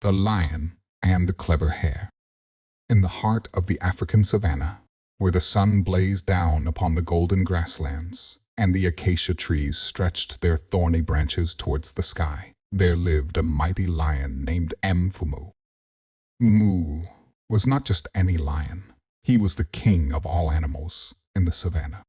The Lion and the Clever Hare. In the heart of the African savanna, where the sun blazed down upon the golden grasslands, and the acacia trees stretched their thorny branches towards the sky, there lived a mighty lion named Mfumu. Mu was not just any lion. He was the king of all animals in the savanna.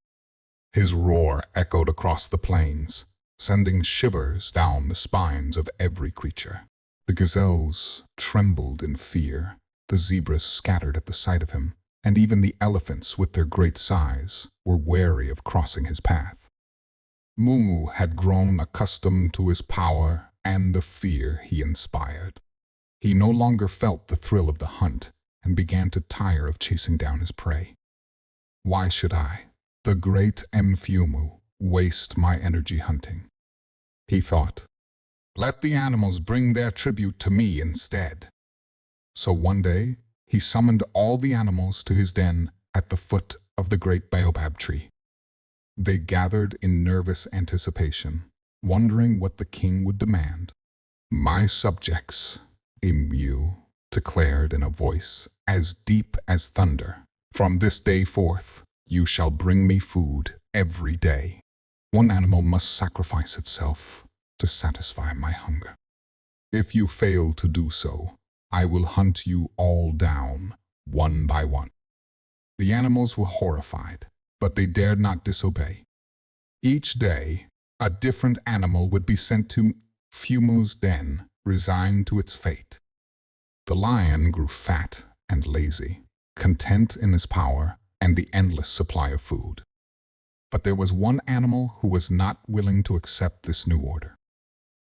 His roar echoed across the plains, sending shivers down the spines of every creature. The gazelles trembled in fear, the zebras scattered at the sight of him, and even the elephants with their great size were wary of crossing his path. Mu had grown accustomed to his power and the fear he inspired. He no longer felt the thrill of the hunt and began to tire of chasing down his prey. Why should I, the great Mfumu, waste my energy hunting? He thought. Let the animals bring their tribute to me instead. So one day, he summoned all the animals to his den at the foot of the great baobab tree. They gathered in nervous anticipation, wondering what the king would demand. My subjects, Mu declared in a voice as deep as thunder, from this day forth, you shall bring me food every day. One animal must sacrifice itself to satisfy my hunger. If you fail to do so, I will hunt you all down, one by one. The animals were horrified, but they dared not disobey. Each day, a different animal would be sent to Mfumu's den, resigned to its fate. The lion grew fat and lazy, content in his power and the endless supply of food. But there was one animal who was not willing to accept this new order.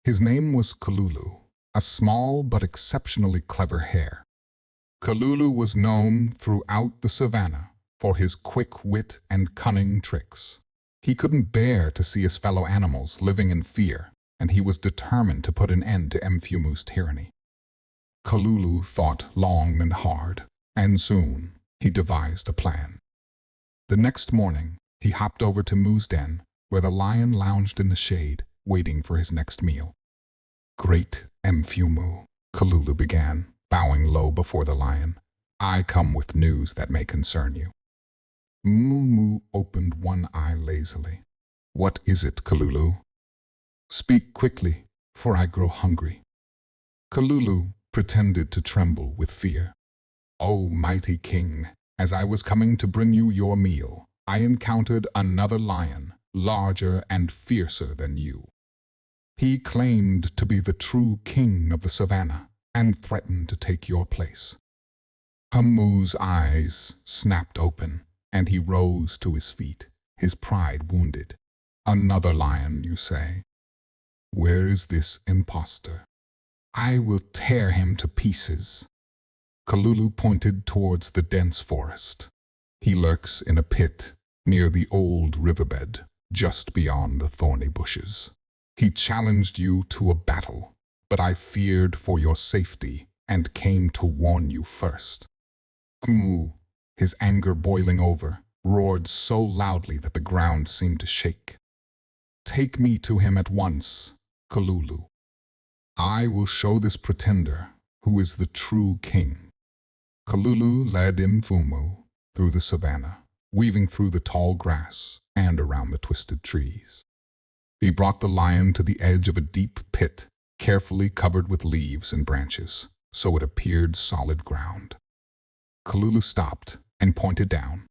His name was Kalulu, a small but exceptionally clever hare. Kalulu was known throughout the savanna for his quick wit and cunning tricks. He couldn't bear to see his fellow animals living in fear, and he was determined to put an end to Mfumu's tyranny. Kalulu thought long and hard, and soon he devised a plan. The next morning, he hopped over to Mu's den, where the lion lounged in the shade, waiting for his next meal. Great Mfumu, Kalulu began, bowing low before the lion. I come with news that may concern you. Mu opened one eye lazily. What is it, Kalulu? Speak quickly, for I grow hungry. Kalulu pretended to tremble with fear. O mighty king, as I was coming to bring you your meal, I encountered another lion, larger and fiercer than you. He claimed to be the true king of the savanna and threatened to take your place. Mu's eyes snapped open, and he rose to his feet, his pride wounded. Another lion, you say? Where is this impostor? I will tear him to pieces. Kalulu pointed towards the dense forest. He lurks in a pit near the old riverbed, just beyond the thorny bushes. He challenged you to a battle, but I feared for your safety and came to warn you first. Mu, his anger boiling over, roared so loudly that the ground seemed to shake. Take me to him at once, Kalulu. I will show this pretender who is the true king. Kalulu led Mfumu through the savanna, weaving through the tall grass and around the twisted trees. He brought the lion to the edge of a deep pit, carefully covered with leaves and branches, so it appeared solid ground. Kalulu stopped and pointed down.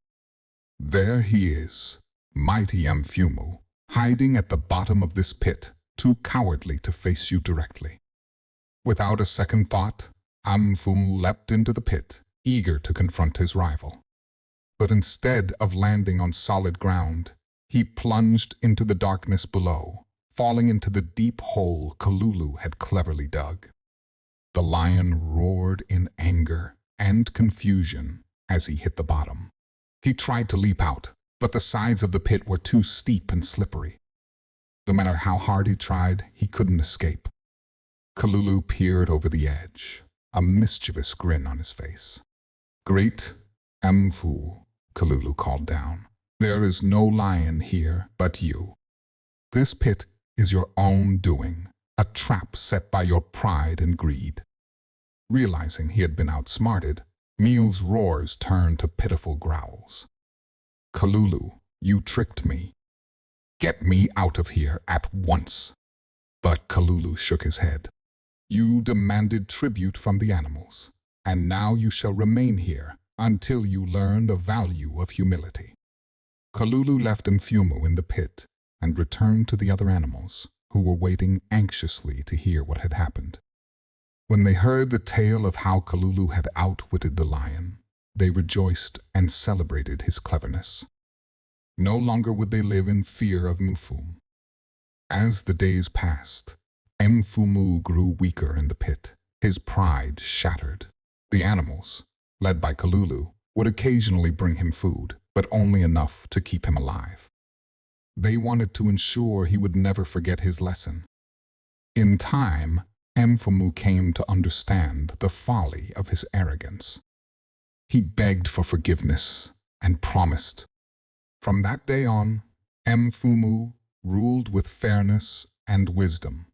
There he is, mighty Mfumu, hiding at the bottom of this pit, too cowardly to face you directly. Without a second thought, Mfumu leapt into the pit, eager to confront his rival. But instead of landing on solid ground, he plunged into the darkness below, falling into the deep hole Kalulu had cleverly dug. The lion roared in anger and confusion as he hit the bottom. He tried to leap out, but the sides of the pit were too steep and slippery. No matter how hard he tried, he couldn't escape. Kalulu peered over the edge, a mischievous grin on his face. Great Mfu, Kalulu called down. There is no lion here but you. This pit is your own doing, a trap set by your pride and greed. Realizing he had been outsmarted, Meow's roars turned to pitiful growls. "Kalulu, you tricked me. Get me out of here at once." But Kalulu shook his head. "You demanded tribute from the animals, and now you shall remain here until you learn the value of humility." Kalulu left Mfumu in the pit and returned to the other animals, who were waiting anxiously to hear what had happened. When they heard the tale of how Kalulu had outwitted the lion, they rejoiced and celebrated his cleverness. No longer would they live in fear of Mfumu. As the days passed, Mfumu grew weaker in the pit, his pride shattered. The animals, led by Kalulu, would occasionally bring him food, but only enough to keep him alive. They wanted to ensure he would never forget his lesson. In time, Mfumu came to understand the folly of his arrogance. He begged for forgiveness and promised. From that day on, Mfumu ruled with fairness and wisdom,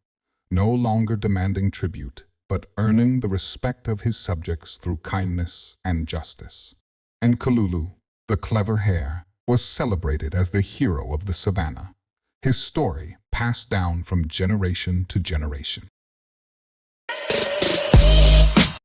no longer demanding tribute, but earning the respect of his subjects through kindness and justice. And Kalulu, the clever hare, was celebrated as the hero of the savannah, his story passed down from generation to generation.